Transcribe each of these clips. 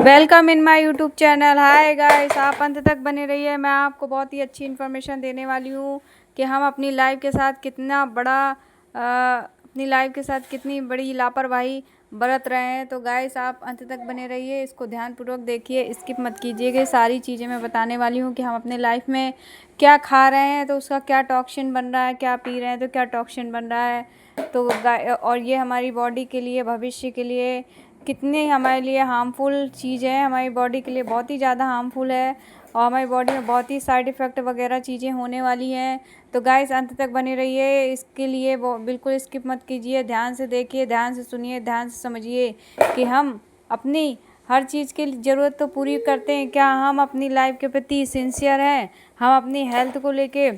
Welcome in my YouTube channel. Hi guys, आप अंत तक बने रहिए। मैं आपको बहुत ही अच्छी इन्फॉर्मेशन देने वाली हूँ कि हम अपनी लाइफ के साथ कितनी बड़ी लापरवाही बरत रहे हैं। तो गाइस, आप अंत तक बने रहिए, इसको ध्यानपूर्वक देखिए, स्किप मत कीजिएगा। सारी चीज़ें मैं बताने वाली हूँ कि हम अपने लाइफ में क्या खा रहे हैं तो उसका क्या टॉक्सिन बन रहा है, क्या पी रहे हैं तो क्या टॉक्सिन बन रहा है। तो और ये हमारी बॉडी के लिए, भविष्य के लिए कितनी हमारे लिए हार्मफुल चीज़ है, हमारी बॉडी के लिए बहुत ही ज़्यादा हार्मफुल है और हमारी बॉडी में बहुत ही साइड इफ़ेक्ट वगैरह चीज़ें होने वाली हैं। तो गाइस, अंत तक बने रहिए, इसके लिए वो बिल्कुल स्किप मत कीजिए। ध्यान से देखिए, ध्यान से सुनिए, ध्यान से समझिए कि हम अपनी हर चीज़ की ज़रूरत तो पूरी करते हैं, क्या हम अपनी लाइफ के प्रति सिंसियर हैं, हम अपनी हेल्थ को लेके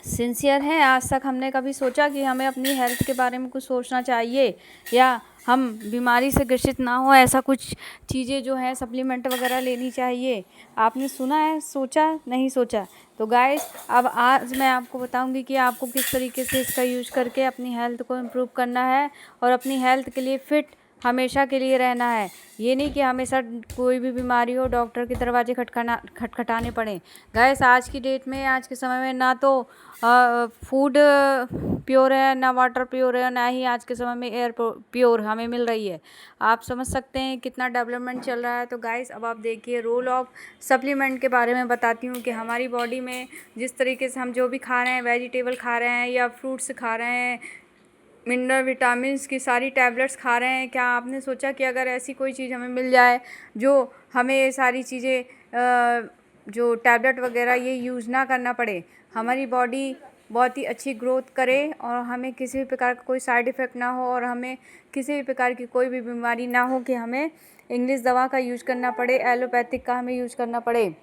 सिंसियर हैं। आज तक हमने कभी सोचा कि हमें अपनी हेल्थ के बारे में कुछ सोचना चाहिए या हम बीमारी से ग्रसित ना हो, ऐसा कुछ चीज़ें जो है सप्लीमेंट वगैरह लेनी चाहिए। आपने सुना है, सोचा नहीं सोचा? तो गाइस, अब आज मैं आपको बताऊंगी कि आपको किस तरीके से इसका यूज करके अपनी हेल्थ को इम्प्रूव करना है और अपनी हेल्थ के लिए फिट हमेशा के लिए रहना है। ये नहीं कि हमेशा कोई भी बीमारी हो डॉक्टर के दरवाजे खटखटाने पड़े। गाइस, आज की डेट में, आज के समय में ना तो फूड प्योर है, ना वाटर प्योर है, ना ही आज के समय में एयर प्योर हमें मिल रही है। आप समझ सकते हैं कितना डेवलपमेंट चल रहा है। तो गाइस, अब आप देखिए, रोल ऑफ सप्लीमेंट के बारे में बताती हूँ कि हमारी बॉडी में जिस तरीके से हम जो भी खा रहे हैं, वेजिटेबल खा रहे हैं या फ्रूट्स खा रहे हैं, मिनरल विटामिन्स की सारी टैबलेट्स खा रहे हैं, क्या आपने सोचा कि अगर ऐसी कोई चीज़ हमें मिल जाए जो हमें ये सारी चीज़ें जो टैबलेट वगैरह ये यूज़ ना करना पड़े, हमारी बॉडी बहुत ही अच्छी ग्रोथ करे और हमें किसी भी प्रकार का कोई साइड इफ़ेक्ट ना हो और हमें किसी भी प्रकार की कोई भी बीमारी ना हो कि हमें इंग्लिश दवा का यूज़ करना पड़े, एलोपैथिक का हमें यूज़ करना पड़े।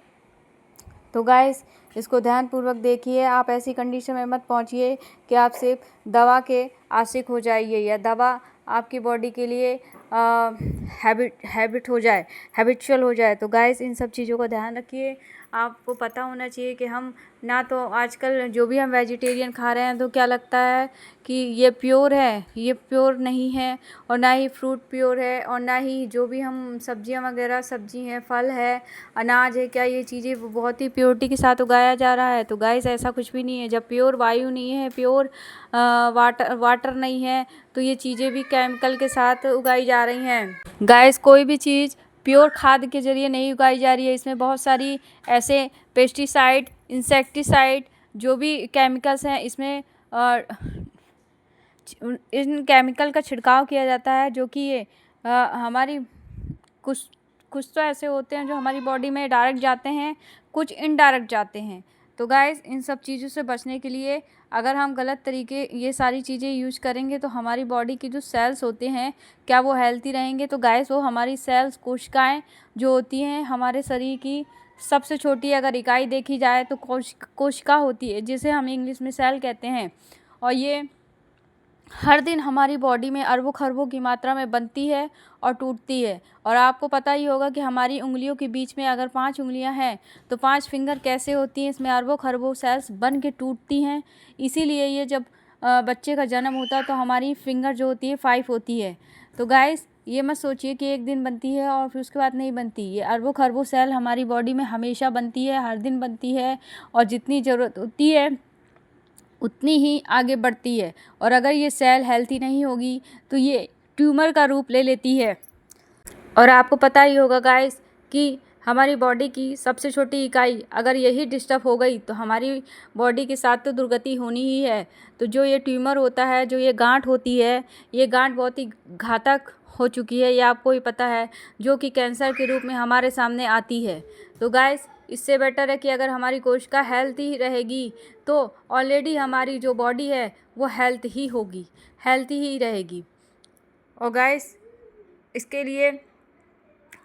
तो गाइस, इसको ध्यानपूर्वक देखिए। आप ऐसी कंडीशन में मत पहुंचिए कि आप सिर्फ दवा के आशिक हो जाइए या दवा आपकी बॉडी के लिए हैबिट हो जाए, हैबिचुअल हो जाए। तो गाइस, इन सब चीज़ों का ध्यान रखिए। आपको पता होना चाहिए कि हम ना तो आजकल जो भी हम वेजिटेरियन खा रहे हैं तो क्या लगता है कि ये प्योर है, ये प्योर नहीं है, और ना ही फ्रूट प्योर है, और ना ही जो भी हम सब्जियां वगैरह, सब्जी हैं, फल है, अनाज है, क्या ये चीज़ें बहुत ही प्योरिटी के साथ उगाया जा रहा है। तो गाइस, ऐसा कुछ भी नहीं है। जब प्योर वायु नहीं है, प्योर वाटर नहीं है, तो ये चीज़ें भी केमिकल के साथ उगाई जा रही हैं। गाइस, कोई भी चीज़ प्योर खाद के ज़रिए नहीं उगाई जा रही है। इसमें बहुत सारी ऐसे पेस्टिसाइड, इंसेक्टिसाइड, जो भी केमिकल्स हैं, इसमें इन केमिकल का छिड़काव किया जाता है, जो कि ये हमारी कुछ कुछ तो ऐसे होते हैं जो हमारी बॉडी में डायरेक्ट जाते हैं, कुछ इनडायरेक्ट जाते हैं। तो गाइस, इन सब चीज़ों से बचने के लिए अगर हम गलत तरीके ये सारी चीज़ें यूज करेंगे तो हमारी बॉडी की जो सेल्स होते हैं, क्या वो हेल्थी रहेंगे? तो गाइस, वो हमारी सेल्स, कोशिकाएं जो होती हैं हमारे शरीर की सबसे छोटी अगर इकाई देखी जाए तो कोशिका होती है, जिसे हम इंग्लिश में सेल कहते हैं। और ये हर दिन हमारी बॉडी में अरबों खरबों की मात्रा में बनती है और टूटती है। और आपको पता ही होगा कि हमारी उंगलियों के बीच में अगर 5 उंगलियां हैं तो 5 फिंगर कैसे होती हैं, इसमें अरबों खरबों सेल्स बन के टूटती हैं। इसीलिए ये जब बच्चे का जन्म होता है तो हमारी फिंगर जो होती है 5 होती है। तो गाइस, ये मत सोचिए कि एक दिन बनती है और फिर उसके बाद नहीं बनती। ये अरबों खरबों सेल हमारी बॉडी में हमेशा बनती है, हर दिन बनती है, और जितनी ज़रूरत होती है उतनी ही आगे बढ़ती है। और अगर ये सेल हेल्थी नहीं होगी तो ये ट्यूमर का रूप ले लेती है। और आपको पता ही होगा गाइस कि हमारी बॉडी की सबसे छोटी इकाई अगर यही डिस्टर्ब हो गई तो हमारी बॉडी के साथ तो दुर्गति होनी ही है। तो जो ये ट्यूमर होता है, जो ये गांठ होती है, ये गांठ बहुत ही घातक हो चुकी है, ये आपको ही पता है, जो कि कैंसर के रूप में हमारे सामने आती है। तो गाइस, इससे बेटर है कि अगर हमारी कोशिका हेल्थी रहेगी तो ऑलरेडी हमारी जो बॉडी है वो हेल्थ ही होगी, हेल्थी ही रहेगी। और गाइस, इसके लिए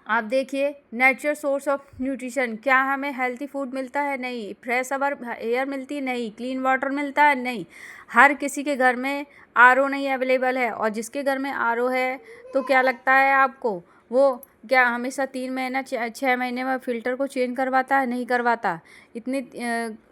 आप देखिए, नेचुरल सोर्स ऑफ न्यूट्रिशन, क्या हमें हेल्थी फूड मिलता है? नहीं। फ्रेश एयर मिलती है? नहीं। क्लीन वाटर मिलता है? नहीं। हर किसी के घर में आरओ नहीं अवेलेबल है, और जिसके घर में आरओ है तो क्या लगता है आपको, वो क्या हमेशा 3 महीना 6 महीने में फ़िल्टर को चेंज करवाता है? नहीं करवाता।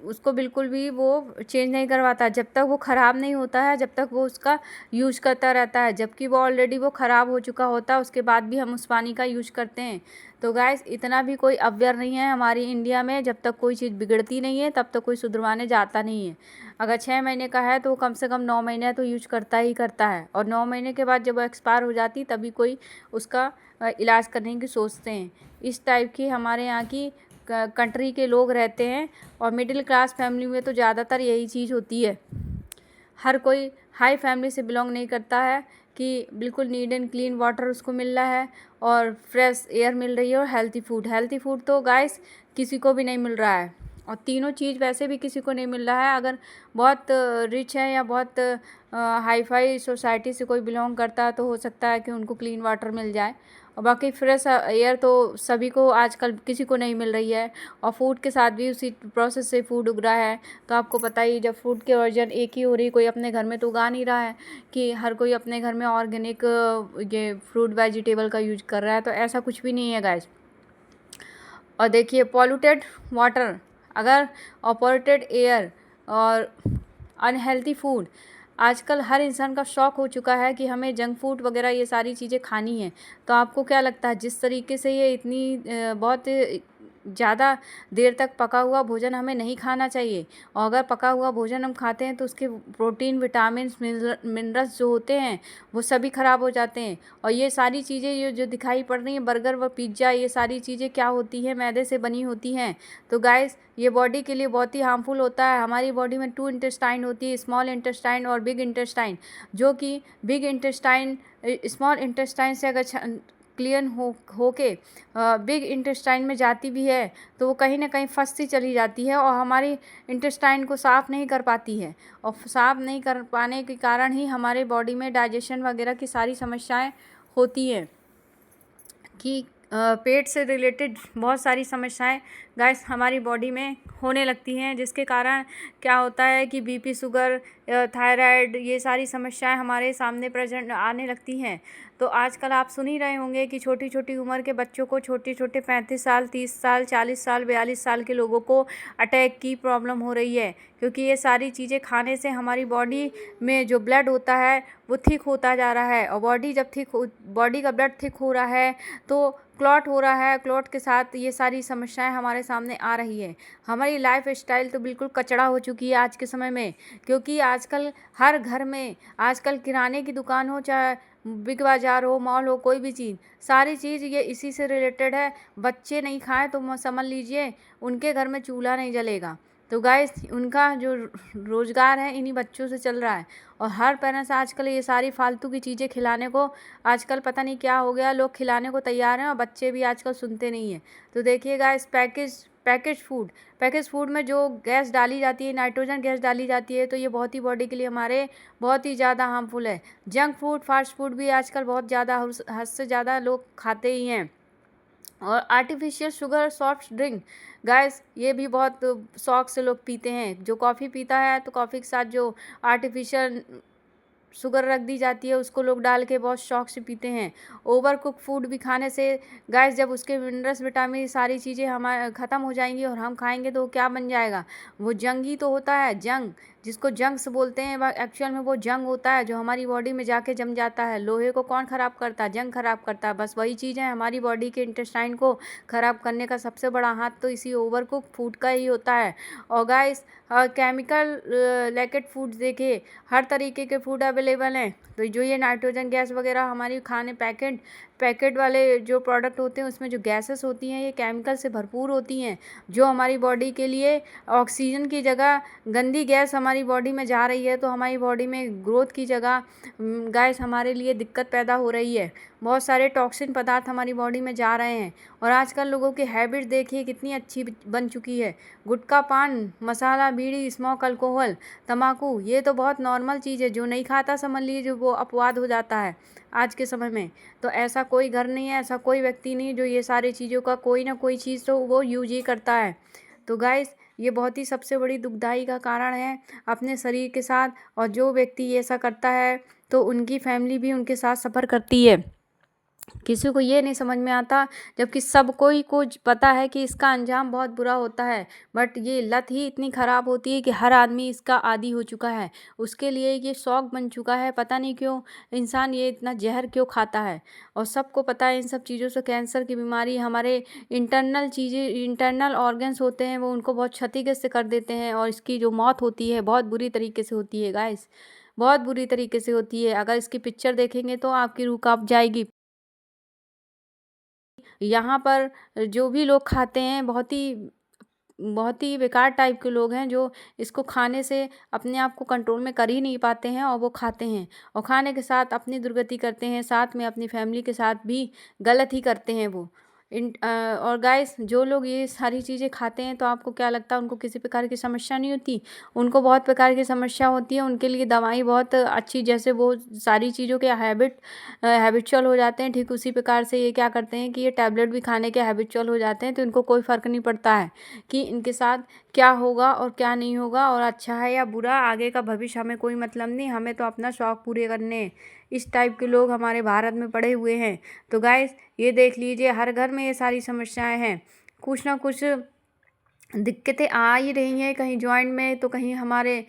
उसको बिल्कुल भी वो चेंज नहीं करवाता जब तक वो ख़राब नहीं होता है, जब तक वो उसका यूज़ करता रहता है। जबकि वो ऑलरेडी वो ख़राब हो चुका होता है, उसके बाद भी हम उस पानी का यूज़ करते हैं। तो गाइस, इतना भी कोई अवेयर नहीं है हमारी इंडिया में। जब तक कोई चीज़ बिगड़ती नहीं है तब तक कोई सुधरवाने जाता नहीं है। अगर 6 महीने का है तो वो कम से कम 9 महीने तो यूज़ करता ही करता है, और 9 महीने के बाद जब वो एक्सपायर हो जाती तभी कोई उसका इलाज करने की सोचते हैं। इस टाइप की हमारे यहाँ की कंट्री के लोग रहते हैं, और मिडिल क्लास फैमिली में तो ज़्यादातर यही चीज़ होती है। हर कोई हाई फैमिली से बिलोंग नहीं करता है कि बिल्कुल नीट एंड क्लीन वाटर उसको मिल रहा है, और फ्रेश एयर मिल रही है, और हेल्थी फूड तो गाइस किसी को भी नहीं मिल रहा है। और तीनों चीज़ वैसे भी किसी को नहीं मिल रहा है। अगर बहुत रिच है या बहुत हाई फाई सोसाइटी से कोई बिलोंग करता है तो हो सकता है कि उनको क्लीन वाटर मिल जाए, और बाकी फ्रेश एयर तो सभी को आजकल किसी को नहीं मिल रही है। और फूड के साथ भी उसी प्रोसेस से फूड उग रहा है। तो आपको पता ही, जब फूड के वर्जन एक ही हो रही, कोई अपने घर में तो उगा नहीं रहा है कि हर कोई अपने घर में ऑर्गेनिक ये फ्रूट वेजिटेबल का यूज कर रहा है। तो ऐसा कुछ भी नहीं है गाइस। और देखिए, पॉल्यूटेड वाटर अगर और पॉल्यूटेड एयर और अनहेल्थी फूड, आजकल हर इंसान का शौक़ हो चुका है कि हमें जंक फूड वगैरह ये सारी चीज़ें खानी है। तो आपको क्या लगता है, जिस तरीके से ये इतनी बहुत ज़्यादा देर तक पका हुआ भोजन हमें नहीं खाना चाहिए, और अगर पका हुआ भोजन हम खाते हैं तो उसके प्रोटीन, विटामिन्स, मिनरल्स जो होते हैं वो सभी ख़राब हो जाते हैं। और ये सारी चीज़ें ये जो दिखाई पड़ रही हैं, बर्गर व पिज़्ज़ा, ये सारी चीज़ें क्या होती हैं, मैदे से बनी होती हैं। तो गाइस, ये बॉडी के लिए बहुत ही हार्मफुल होता है। हमारी बॉडी में 2 इंटेस्टाइन होती है, स्मॉल इंटेस्टाइन और बिग इंटेस्टाइन, जो कि बिग इंटेस्टाइन स्मॉल इंटेस्टाइन से अगर क्लियर होके बिग इंटेस्टाइन में जाती भी है तो वो कहीं ना कहीं फंसती चली जाती है, और हमारी इंटेस्टाइन को साफ़ नहीं कर पाती है। और साफ़ नहीं कर पाने के कारण ही हमारे बॉडी में डाइजेशन वगैरह की सारी समस्याएं होती हैं, कि पेट से रिलेटेड बहुत सारी समस्याएं गाइस हमारी बॉडी में होने लगती हैं, जिसके कारण क्या होता है कि बीपी, शुगर, थायराइड, ये सारी समस्याएं हमारे सामने प्रेजेंट आने लगती हैं। तो आजकल आप सुन ही रहे होंगे कि छोटी छोटी उम्र के बच्चों को, छोटे छोटे 35 साल, 30 साल, 40 साल, 42 साल के लोगों को अटैक की प्रॉब्लम हो रही है, क्योंकि ये सारी चीज़ें खाने से हमारी बॉडी में जो ब्लड होता है वो थिक होता जा रहा है। और बॉडी का ब्लड थिक हो रहा है तो क्लॉट हो रहा है, क्लॉट के साथ ये सारी समस्याएं हमारे सामने आ रही है। हमारी लाइफ स्टाइल तो बिल्कुल कचड़ा हो चुकी है आज के समय में, क्योंकि आजकल हर घर में, आजकल किराने की दुकान हो, चाहे बिग बाज़ार हो, मॉल हो, कोई भी चीज़, सारी चीज़ ये इसी से रिलेटेड है। बच्चे नहीं खाएं तो समझ लीजिए उनके घर में चूल्हा नहीं जलेगा। तो गाइस, उनका जो रोज़गार है इन्हीं बच्चों से चल रहा है। और हर पेरेंट्स आजकल ये सारी फालतू की चीज़ें खिलाने को, आजकल पता नहीं क्या हो गया, लोग खिलाने को तैयार हैं और बच्चे भी आजकल सुनते नहीं हैं। तो देखिए गाइस, पैकेज फूड में जो गैस डाली जाती है, नाइट्रोजन गैस डाली जाती है, तो ये बहुत ही बॉडी के लिए हमारे बहुत ही ज़्यादा हार्मफुल है। जंक फूड, फास्ट फूड भी आजकल बहुत ज़्यादा हद से ज़्यादा लोग खाते ही हैं। और artificial sugar soft drink, guys ये भी बहुत शौक से लोग पीते हैं। जो कॉफ़ी पीता है तो कॉफ़ी के साथ जो आर्टिफिशियल शुगर रख दी जाती है उसको लोग डाल के बहुत शौक से पीते हैं। ओवर कुक फूड भी खाने से गाइस, जब उसके मिनरल्स, विटामिन, सारी चीज़ें हमारे ख़त्म हो जाएंगी और हम खाएंगे तो क्या बन जाएगा, वो जंग ही तो होता है। जंग, जिसको जंग्स बोलते हैं, एक्चुअल में वो जंग होता है जो हमारी बॉडी में जाके जम जाता है। लोहे को कौन ख़राब करता है? जंग ख़राब करता है। बस वही चीज़ है, हमारी बॉडी के इंटेस्टाइन को ख़राब करने का सबसे बड़ा हाथ तो इसी ओवर कुक फूड का ही होता है। और गाइस, केमिकल लेकेट फूड देखिए, हर तरीके के फूड अवेलेबल हैं। तो जो ये नाइट्रोजन गैस वगैरह हमारी खाने पैकेट वाले जो प्रोडक्ट होते हैं उसमें जो गैसेस होती हैं ये केमिकल से भरपूर होती हैं, जो हमारी बॉडी के लिए ऑक्सीजन की जगह गंदी गैस हमारी बॉडी में जा रही है। तो हमारी बॉडी में ग्रोथ की जगह गाइस हमारे लिए दिक्कत पैदा हो रही है। बहुत सारे टॉक्सिन पदार्थ हमारी बॉडी में जा रहे हैं। और आजकल लोगों की हैबिट देखिए कितनी अच्छी बन चुकी है। गुटखा, पान मसाला, बीड़ी, स्मोक, अल्कोहल, तम्बाकू, ये तो बहुत नॉर्मल चीज़ है। जो नहीं खाता समझ लीजिए वो अपवाद हो जाता है आज के समय में। तो ऐसा कोई घर नहीं है, ऐसा कोई व्यक्ति नहीं जो ये सारी चीज़ों का कोई ना कोई चीज़ तो वो यूज ही करता है। तो गाइस, ये बहुत ही सबसे बड़ी दुखदाई का कारण है अपने शरीर के साथ। और जो व्यक्ति ऐसा करता है तो उनकी फैमिली भी उनके साथ सफ़र करती है। किसी को ये नहीं समझ में आता, जबकि सब कोई को पता है कि इसका अंजाम बहुत बुरा होता है। बट ये लत ही इतनी ख़राब होती है कि हर आदमी इसका आदी हो चुका है, उसके लिए ये शौक बन चुका है। पता नहीं क्यों इंसान ये इतना जहर क्यों खाता है। और सबको पता है इन सब चीज़ों से कैंसर की बीमारी, हमारे इंटरनल ऑर्गन्स होते हैं वो उनको बहुत क्षतिग्रस्त कर देते हैं, और इसकी जो मौत होती है बहुत बुरी तरीके से होती है गाइस, बहुत बुरी तरीके से होती है। अगर इसकी पिक्चर देखेंगे तो आपकी रूह कांप जाएगी। यहाँ पर जो भी लोग खाते हैं बहुत ही बेकार टाइप के लोग हैं, जो इसको खाने से अपने आप को कंट्रोल में कर ही नहीं पाते हैं और वो खाते हैं, और खाने के साथ अपनी दुर्गति करते हैं, साथ में अपनी फैमिली के साथ भी गलत ही करते हैं वो। और गाइस, जो लोग ये सारी चीज़ें खाते हैं तो आपको क्या लगता है उनको किसी प्रकार की समस्या नहीं होती? उनको बहुत प्रकार की समस्या होती है। उनके लिए दवाई बहुत अच्छी, जैसे वो सारी चीज़ों के हैबिचुअल हो जाते हैं, ठीक उसी प्रकार से ये क्या करते हैं कि ये टैबलेट भी खाने के हैबिचुअल हो जाते हैं। तो इनको कोई फ़र्क नहीं पड़ता है कि इनके साथ क्या होगा और क्या नहीं होगा, और अच्छा है या बुरा, आगे का भविष्य हमें कोई मतलब नहीं, हमें तो अपना शौक पूरे करने हैं। इस टाइप के लोग हमारे भारत में पड़े हुए हैं। तो गाइस, ये देख लीजिए, हर घर में ये सारी समस्याएं हैं, कुछ ना कुछ दिक्कतें आ ही रही हैं, कहीं जॉइंट में तो कहीं हमारे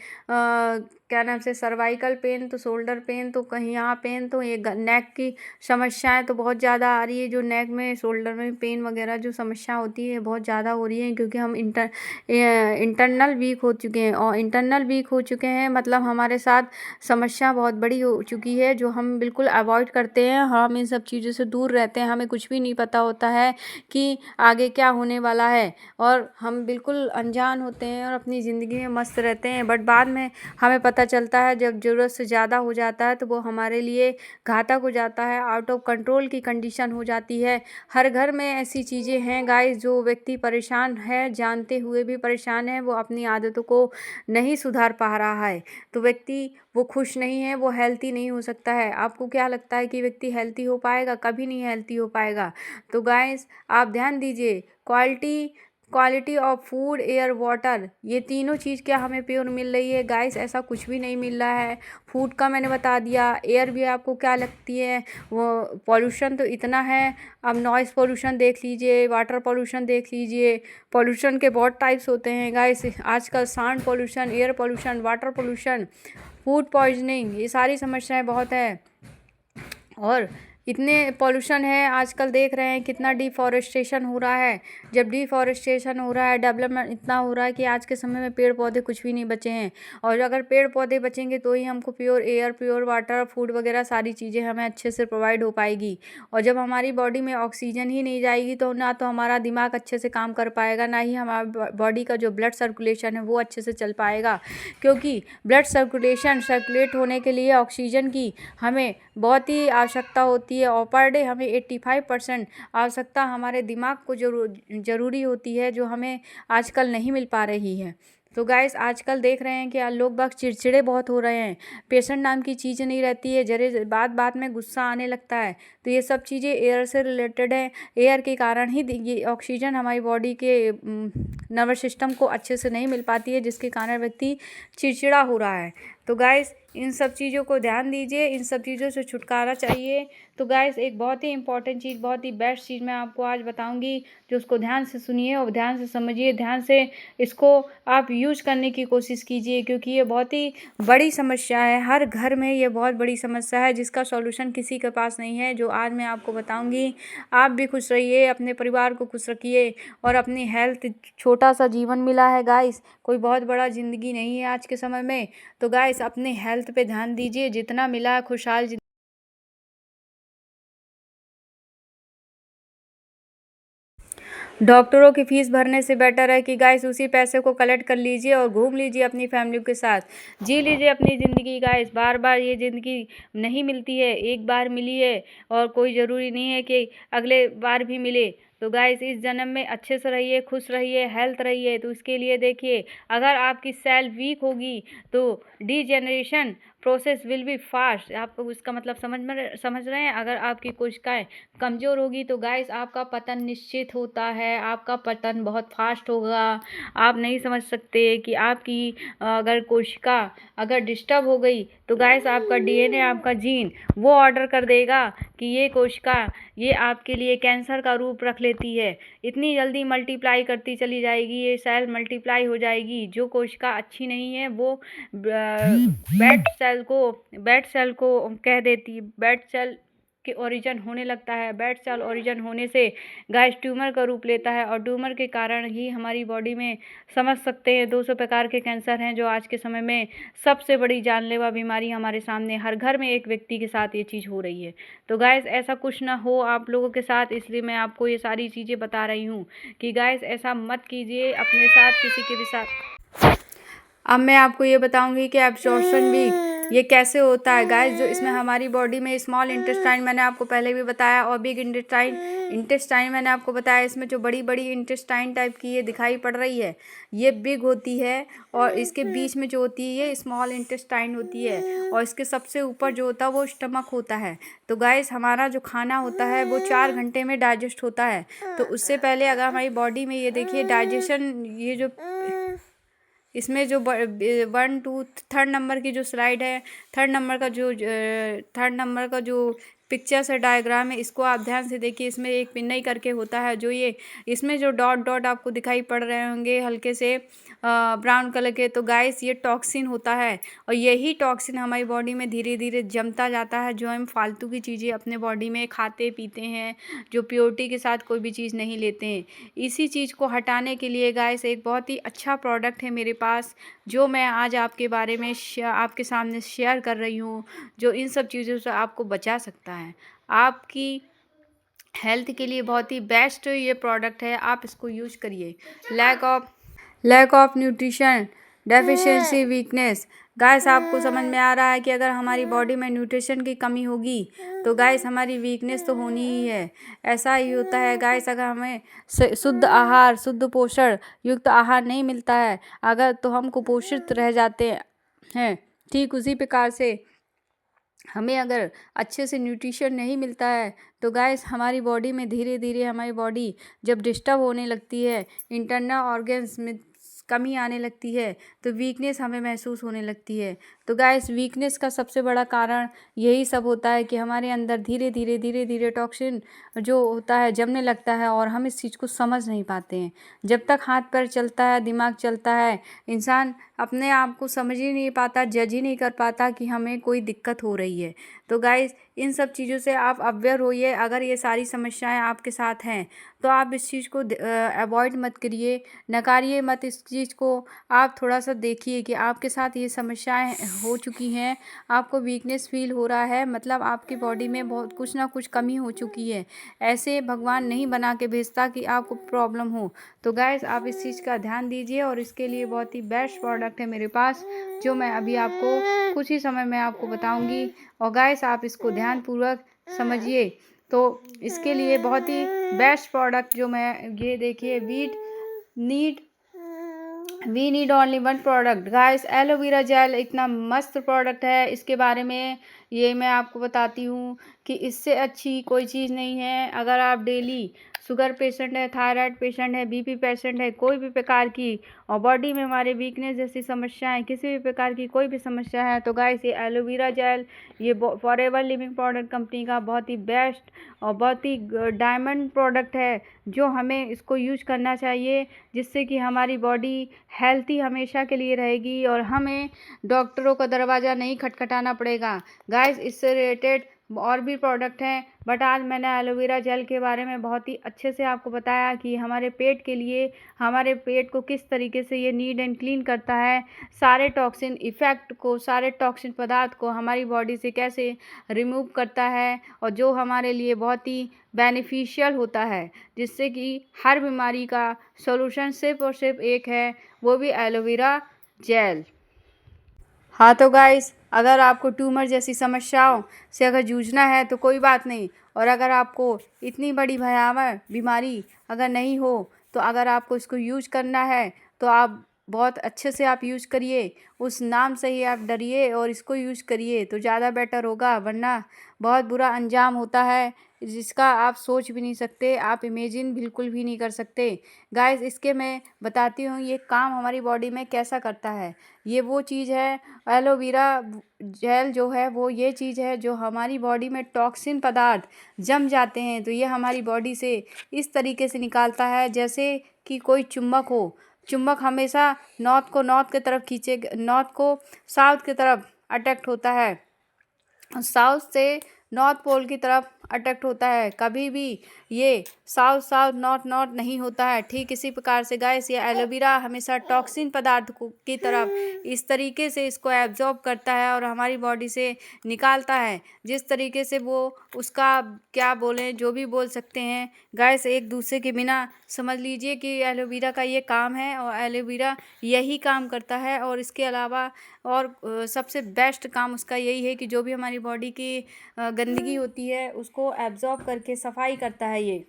क्या नाम से सर्वाइकल पेन, तो शोल्डर पेन, तो कहीं यहाँ पेन, तो ये नेक की समस्याएं तो बहुत ज़्यादा आ रही है। जो नेक में शोल्डर में पेन वगैरह जो समस्या होती है बहुत ज़्यादा हो रही है, क्योंकि हम इंटरनल वीक हो चुके हैं, और इंटरनल वीक हो चुके हैं मतलब हमारे साथ समस्या बहुत बड़ी हो चुकी है, जो हम बिल्कुल अवॉइड करते हैं। हम इन सब चीज़ों से दूर रहते हैं, हमें कुछ भी नहीं पता होता है कि आगे क्या होने वाला है, और हम बिल्कुल अनजान होते हैं और अपनी ज़िंदगी में मस्त रहते हैं। बट बाद में हमें पता चलता है, जब ज़रूरत से ज़्यादा हो जाता है तो वो हमारे लिए घातक हो जाता है, आउट ऑफ कंट्रोल की कंडीशन हो जाती है। हर घर में ऐसी चीज़ें हैं गाइस, जो व्यक्ति परेशान है, जानते हुए भी परेशान है, वो अपनी आदतों को नहीं सुधार पा रहा है, तो व्यक्ति वो खुश नहीं है, वो हेल्थी नहीं हो सकता है। आपको क्या लगता है कि व्यक्ति हेल्थी हो पाएगा? कभी नहीं हेल्थी हो पाएगा। तो गाइस, आप ध्यान दीजिए, quality of food, air, water, ये तीनों चीज़ क्या हमें प्योर मिल रही है गाइस? ऐसा कुछ भी नहीं मिल रहा है। फूड का मैंने बता दिया, एयर भी आपको क्या लगती है, वो पॉल्यूशन तो इतना है। अब नॉइज़ पॉल्यूशन देख लीजिए, वाटर पॉल्यूशन देख लीजिए, पॉल्यूशन के बहुत टाइप्स होते हैं गाइस आजकल, sound pollution, air pollution, water pollution, food poisoning, ये सारी समस्याएं बहुत है। और इतने पॉल्यूशन है आजकल, देख रहे हैं कितना डिफॉरेस्टेशन हो रहा है। जब डिफॉरेस्टेशन हो रहा है, डेवलपमेंट इतना हो रहा है कि आज के समय में पेड़ पौधे कुछ भी नहीं बचे हैं, और अगर पेड़ पौधे बचेंगे तो ही हमको pure air, pure water, food वगैरह सारी चीज़ें हमें अच्छे से प्रोवाइड हो पाएगी। और जब हमारी बॉडी में ऑक्सीजन ही नहीं जाएगी तो ना तो हमारा दिमाग अच्छे से काम कर पाएगा, ना ही हमारा बॉडी का जो ब्लड सर्कुलेशन है वो अच्छे से चल पाएगा, क्योंकि ब्लड सर्कुलेट होने के लिए ऑक्सीजन की हमें बहुत ही आवश्यकता होती है, और पर डे हमें 85% आवश्यकता हमारे दिमाग को ज़रूरी होती है, जो हमें आजकल नहीं मिल पा रही है। तो गाइस, आजकल देख रहे हैं कि लोग बाग चिड़चिड़े बहुत हो रहे हैं, पेशेंट नाम की चीज़ नहीं रहती है, जरे बात बात में गुस्सा आने लगता है। तो ये सब चीज़ें एयर से रिलेटेड है। एयर के कारण ही ये ऑक्सीजन हमारी बॉडी के नर्वस सिस्टम को अच्छे से नहीं मिल पाती है, जिसके कारण व्यक्ति चिड़चिड़ा हो रहा है। तो गाइस, इन सब चीज़ों को ध्यान दीजिए, इन सब चीज़ों से छुटकारा चाहिए। तो गाइस, एक बहुत ही इंपॉर्टेंट चीज़, बहुत ही बेस्ट चीज़ मैं आपको आज बताऊंगी, जो उसको ध्यान से सुनिए और ध्यान से समझिए, ध्यान से इसको आप यूज करने की कोशिश कीजिए, क्योंकि ये बहुत ही बड़ी समस्या है। हर घर में ये बहुत बड़ी समस्या है, जिसका सॉल्यूशन किसी के पास नहीं है, जो आज मैं आपको बताऊंगी। आप भी खुश रहिए, अपने परिवार को खुश रखिए, और अपनी हेल्थ, छोटा सा जीवन मिला है गाइस, कोई बहुत बड़ा ज़िंदगी नहीं है आज के समय में। तो गाइस, अपने हेल्थ पे ध्यान दीजिए, जितना मिला है खुशहाल डॉक्टरों की फीस भरने से बेटर है कि गाइस उसी पैसे को कलेक्ट कर लीजिए और घूम लीजिए अपनी फैमिली के साथ, जी लीजिए अपनी ज़िंदगी गाइस। बार बार ये ज़िंदगी नहीं मिलती है, एक बार मिली है, और कोई ज़रूरी नहीं है कि अगले बार भी मिले। तो गाइस इस जन्म में अच्छे से रहिए, खुश रहिए, हेल्थ रहिए। तो इसके लिए देखिए, अगर आपकी सेल वीक होगी तो degeneration process will be fast. आपको इसका मतलब समझ रहे हैं। अगर आपकी कोशिकाएं कमज़ोर होगी तो गाइस आपका पतन निश्चित होता है, आपका पतन बहुत फास्ट होगा। आप नहीं समझ सकते कि आपकी अगर कोशिका अगर डिस्टर्ब हो गई तो गाइस आपका डीएनए, आपका जीन वो ऑर्डर कर देगा कि ये कोशिका ये आपके लिए कैंसर का रूप रख लेती है। इतनी जल्दी मल्टीप्लाई करती चली जाएगी, ये सेल मल्टीप्लाई हो जाएगी। जो कोशिका अच्छी नहीं है वो बैड सेल को कह देती, बैड सेल के ओरिजिन होने लगता है। बैड सेल ओरिजिन होने से गाइस ट्यूमर का रूप लेता है, और ट्यूमर के कारण ही हमारी बॉडी में समझ सकते हैं 200 प्रकार के कैंसर हैं, जो आज के समय में सबसे बड़ी जानलेवा बीमारी हमारे सामने, हर घर में एक व्यक्ति के साथ ये चीज़ हो रही है। तो गाइस ऐसा कुछ ना हो आप लोगों के साथ, इसलिए मैं आपको ये सारी चीज़ें बता रही हूँ कि गाइस ऐसा मत कीजिए अपने साथ, किसी के भी साथ। अब मैं आपको ये बताऊंगी कि एब्जॉर्प्शन भी ये कैसे होता है गाइस। जो इसमें हमारी बॉडी में स्मॉल इंटेस्टाइन मैंने आपको पहले भी बताया, और बिग इंटेस्टाइन मैंने आपको बताया। इसमें जो बड़ी बड़ी इंटेस्टाइन टाइप की ये दिखाई पड़ रही है ये बिग होती है, और इसके बीच में जो होती है ये स्मॉल इंटेस्टाइन होती है, और इसके सबसे ऊपर जो होता है वो स्टमक होता है। तो गाइस हमारा जो खाना होता है वो 4 घंटे में डाइजेस्ट होता है। तो उससे पहले अगर हमारी बॉडी में ये देखिए डाइजेशन, ये जो इसमें जो 1 2 3 नंबर की जो स्लाइड है, थर्ड नंबर का जो पिक्चर्स है, डायग्राम है, इसको आप ध्यान से देखिए। इसमें एक पिन्नई करके होता है, जो ये इसमें जो डॉट डॉट आपको दिखाई पड़ रहे होंगे हल्के से ब्राउन कलर के, तो गाइस ये टॉक्सिन होता है। और यही टॉक्सिन हमारी बॉडी में धीरे धीरे जमता जाता है, जो हम फालतू की चीज़ें अपने बॉडी में खाते पीते हैं, जो प्योरिटी के साथ कोई भी चीज़ नहीं लेते हैं। इसी चीज़ को हटाने के लिए गाइस एक बहुत ही अच्छा प्रोडक्ट है मेरे पास, जो मैं आज आपके बारे में आपके सामने शेयर कर रही हूँ, जो इन सब चीज़ों से आपको बचा सकता है। आपकी हेल्थ के लिए बहुत ही बेस्ट ये प्रोडक्ट है, आप इसको यूज करिए। Lack of nutrition, deficiency, weakness. Guys आपको समझ में आ रहा है कि अगर हमारी बॉडी में न्यूट्रिशन की कमी होगी तो गाइस हमारी वीकनेस तो होनी ही है। ऐसा ही होता है गाइस, अगर हमें शुद्ध आहार, शुद्ध पोषण युक्त आहार नहीं मिलता है अगर, तो हम कुपोषित रह जाते हैं। ठीक उसी प्रकार से हमें अगर अच्छे से न्यूट्रिशन नहीं मिलता है तो गाइस हमारी बॉडी में धीरे धीरे हमारी बॉडी जब डिस्टर्ब होने लगती है, इंटरनल ऑर्गन्स में कमी आने लगती है, तो वीकनेस हमें महसूस होने लगती है। तो गाइस वीकनेस का सबसे बड़ा कारण यही सब होता है कि हमारे अंदर धीरे धीरे टॉक्सिन जो होता है जमने लगता है, और हम इस चीज़ को समझ नहीं पाते हैं। जब तक हाथ पैर चलता है, दिमाग चलता है, इंसान अपने आप को समझ ही नहीं पाता, जज ही नहीं कर पाता कि हमें कोई दिक्कत हो रही है। तो गाइस इन सब चीज़ों से आप अवेयर होइए। अगर ये सारी समस्याएं आपके साथ हैं तो आप इस चीज़ को अवॉइड मत करिए, नकारिए मत इस चीज़ को। आप थोड़ा सा देखिए कि आपके साथ ये समस्याएं हो चुकी हैं, आपको वीकनेस फील हो रहा है, मतलब आपकी बॉडी में बहुत कुछ ना कुछ कमी हो चुकी है। ऐसे भगवान नहीं बना के भेजता कि आपको प्रॉब्लम हो। तो गाइस आप इस चीज़ का ध्यान दीजिए, और इसके लिए बहुत ही बेस्ट प्रोडक्ट है मेरे पास, जो मैं अभी आपको कुछ ही समय में आपको बताऊंगी। और गाइस आप इसको ध्यानपूर्वक समझिए। तो इसके लिए बहुत ही बेस्ट प्रोडक्ट जो मैं, ये देखिए, we need only one product guys, aloe vera gel. इतना मस्त प्रोडक्ट है, इसके बारे में ये मैं आपको बताती हूँ कि इससे अच्छी कोई चीज़ नहीं है। अगर आप डेली शुगर पेशेंट है, थायराइड पेशेंट है, बीपी पेशेंट है, कोई भी प्रकार की, और बॉडी में हमारे वीकनेस जैसी समस्याएं, किसी भी प्रकार की कोई भी समस्या है, तो गाइस ये एलोवेरा जेल, ये फॉरएवर लिविंग प्रोडक्ट कंपनी का बहुत ही बेस्ट और बहुत ही डायमंड प्रोडक्ट है, जो हमें इसको यूज करना चाहिए, जिससे कि हमारी बॉडी हेल्थी हमेशा के लिए रहेगी, और हमें डॉक्टरों का दरवाज़ा नहीं खटखटाना पड़ेगा। गाइस इससे रिलेटेड और भी प्रोडक्ट हैं, बट आज मैंने एलोवेरा जेल के बारे में बहुत ही अच्छे से आपको बताया कि हमारे पेट के लिए, हमारे पेट को किस तरीके से ये नीट एंड क्लीन करता है, सारे टॉक्सिन इफ़ेक्ट को, सारे टॉक्सिन पदार्थ को हमारी बॉडी से कैसे रिमूव करता है, और जो हमारे लिए बहुत ही बेनिफिशियल होता है, जिससे कि हर बीमारी का सॉल्यूशन सिर्फ और सिर्फ एक है, वो भी एलोवेरा जेल। हाँ तो गाइस, अगर आपको ट्यूमर जैसी समस्याओं से अगर जूझना है तो कोई बात नहीं, और अगर आपको इतनी बड़ी भयावह बीमारी अगर नहीं हो तो अगर आपको इसको यूज करना है तो आप बहुत अच्छे से आप यूज करिए, उस नाम से ही आप डरिए और इसको यूज करिए तो ज़्यादा बेटर होगा, वरना बहुत बुरा अंजाम होता है जिसका आप सोच भी नहीं सकते, आप इमेजिन बिल्कुल भी नहीं कर सकते। गाइस इसके मैं बताती हूँ ये काम हमारी बॉडी में कैसा करता है। ये वो चीज़ है, एलोवेरा जेल जो है वो ये चीज़ है जो हमारी बॉडी में टॉक्सिन पदार्थ जम जाते हैं तो ये हमारी बॉडी से इस तरीके से निकालता है जैसे कि कोई चुम्बक हो। चुम्बक हमेशा नॉर्थ को नॉर्थ की तरफ खींचे, नॉर्थ को साउथ की तरफ अट्रैक्ट होता है, साउथ से नॉर्थ पोल की तरफ अट्रैक्ट होता है, कभी भी ये साउथ साउथ नॉर्थ नॉर्थ नहीं होता है। ठीक इसी प्रकार से गाइस ये एलोवेरा हमेशा टॉक्सिन पदार्थ की तरफ इस तरीके से इसको एब्जॉर्ब करता है और हमारी बॉडी से निकालता है, जिस तरीके से वो उसका क्या बोलें जो भी बोल सकते हैं गाइस एक दूसरे के बिना। समझ लीजिए कि एलोवेरा का ये काम है और एलोवेरा यही काम करता है। और इसके अलावा और सबसे बेस्ट काम उसका यही है कि जो भी हमारी बॉडी की गंदगी होती है उसको एब्जॉर्ब करके सफाई करता है ये।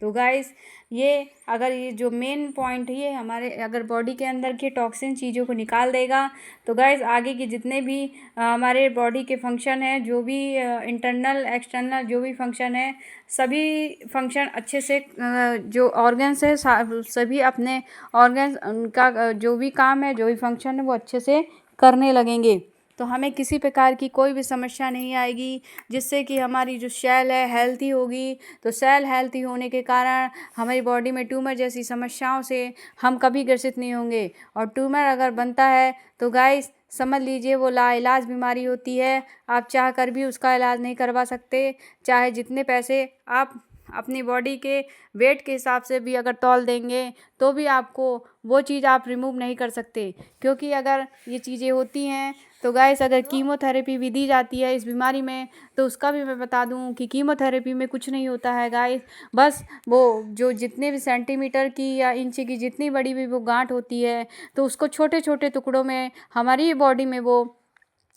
तो गाइस ये अगर ये जो मेन पॉइंट है ये हमारे अगर बॉडी के अंदर की टॉक्सिन चीज़ों को निकाल देगा तो गाइस आगे के जितने भी हमारे बॉडी के फंक्शन है, जो भी इंटरनल एक्सटर्नल जो भी फंक्शन है, सभी फंक्शन अच्छे से जो ऑर्गन्स है सभी अपने ऑर्गन्स का जो भी काम है जो भी फंक्शन है वो अच्छे से करने लगेंगे। तो हमें किसी प्रकार की कोई भी समस्या नहीं आएगी, जिससे कि हमारी जो सेल है हेल्थी होगी। तो सेल हेल्थी होने के कारण हमारी बॉडी में ट्यूमर जैसी समस्याओं से हम कभी ग्रसित नहीं होंगे। और ट्यूमर अगर बनता है तो गाइस समझ लीजिए वो लाइलाज बीमारी होती है, आप चाह कर भी उसका इलाज नहीं करवा सकते, चाहे जितने पैसे आप अपनी बॉडी के वेट के हिसाब से भी अगर तौल देंगे तो भी आपको वो चीज़ आप रिमूव नहीं कर सकते। क्योंकि अगर ये चीज़ें होती हैं तो गाइस अगर कीमोथेरेपी भी दी जाती है इस बीमारी में तो उसका भी मैं बता दूं कि कीमोथेरेपी में कुछ नहीं होता है गाइस, बस वो जो जितने भी सेंटीमीटर की या इंच की जितनी बड़ी भी वो गांठ होती है तो उसको छोटे छोटे टुकड़ों में हमारी बॉडी में वो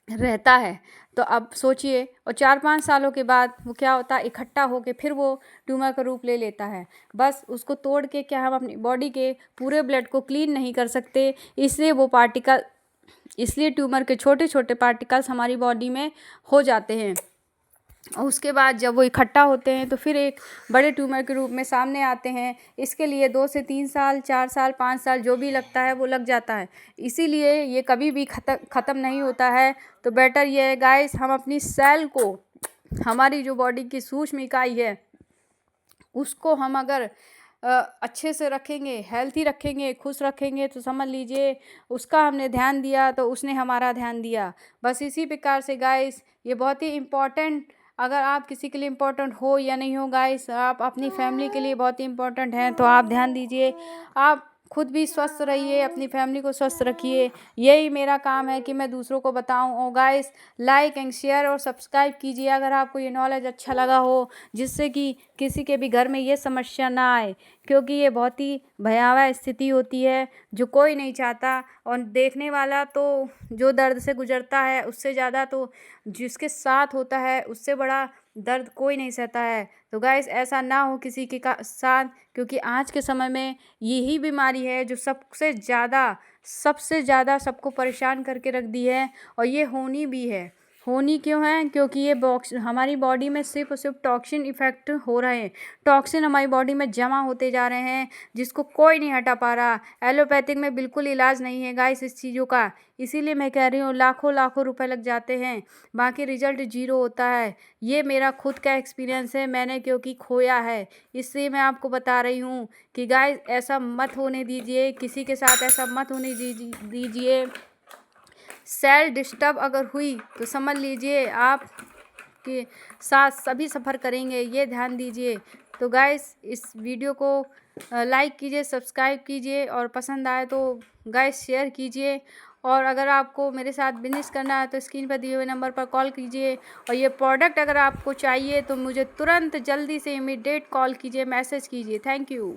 रहता है। तो अब सोचिए और 4-5 सालों के बाद वो क्या होता है, इकट्ठा होके फिर वो ट्यूमर का रूप ले लेता है। बस उसको तोड़ के क्या हम अपनी बॉडी के पूरे ब्लड को क्लीन नहीं कर सकते, इसलिए ट्यूमर के छोटे छोटे पार्टिकल्स हमारी बॉडी में हो जाते हैं। और उसके बाद जब वो इकट्ठा होते हैं तो फिर एक बड़े ट्यूमर के रूप में सामने आते हैं। इसके लिए 2 से 3 साल 4 साल 5 साल जो भी लगता है वो लग जाता है, इसीलिए ये कभी भी ख़त्म नहीं होता है। तो बेटर ये है गाइस हम अपनी सेल को, हमारी जो बॉडी की सूक्ष्म इकाई है उसको हम अगर अच्छे से रखेंगे, हेल्थी रखेंगे, खुश रखेंगे तो समझ लीजिए उसका हमने ध्यान दिया तो उसने हमारा ध्यान दिया। बस इसी प्रकार से गाइस ये बहुत ही इम्पोर्टेंट, अगर आप किसी के लिए इम्पोर्टेंट हो या नहीं हो गाइस, आप अपनी फैमिली के लिए बहुत ही इम्पोर्टेंट हैं तो आप ध्यान दीजिए, आप खुद भी स्वस्थ रहिए, अपनी फैमिली को स्वस्थ रखिए। यही मेरा काम है कि मैं दूसरों को बताऊं। और गाइस लाइक एंड शेयर और सब्सक्राइब कीजिए अगर आपको ये नॉलेज अच्छा लगा हो, जिससे कि किसी के भी घर में ये समस्या ना आए, क्योंकि ये बहुत ही भयावह स्थिति होती है जो कोई नहीं चाहता। और देखने वाला तो जो दर्द से गुजरता है उससे ज़्यादा तो जिसके साथ होता है उससे बड़ा दर्द कोई नहीं सहता है। तो गाइस ऐसा ना हो किसी के साथ, क्योंकि आज के समय में यही बीमारी है जो सबसे ज़्यादा सबको परेशान करके रख दी है। और ये होनी क्यों है, क्योंकि ये हमारी बॉडी में सिर्फ और सिर्फ टॉक्सिन इफेक्ट हो रहे हैं, टॉक्सिन हमारी बॉडी में जमा होते जा रहे हैं जिसको कोई नहीं हटा पा रहा। एलोपैथिक में बिल्कुल इलाज नहीं है गाइस इस चीज़ों का, इसीलिए मैं कह रही हूँ लाखों रुपए लग जाते हैं, बाकी रिजल्ट 0 होता है। ये मेरा खुद का एक्सपीरियंस है, मैंने क्योंकि खोया है, इसलिए मैं आपको बता रही हूँ कि गाइस ऐसा मत होने दीजिए, किसी के साथ ऐसा मत होने दीजिए। सेल डिस्टर्ब अगर हुई तो समझ लीजिए आप के साथ सभी सफ़र करेंगे, ये ध्यान दीजिए। तो गाइस इस वीडियो को लाइक कीजिए, सब्सक्राइब कीजिए और पसंद आए तो गाइस शेयर कीजिए। और अगर आपको मेरे साथ बिजनेस करना है तो स्क्रीन पर दिए हुए नंबर पर कॉल कीजिए। और ये प्रोडक्ट अगर आपको चाहिए तो मुझे तुरंत जल्दी से इमीडिएट कॉल कीजिए, मैसेज कीजिए। Thank you.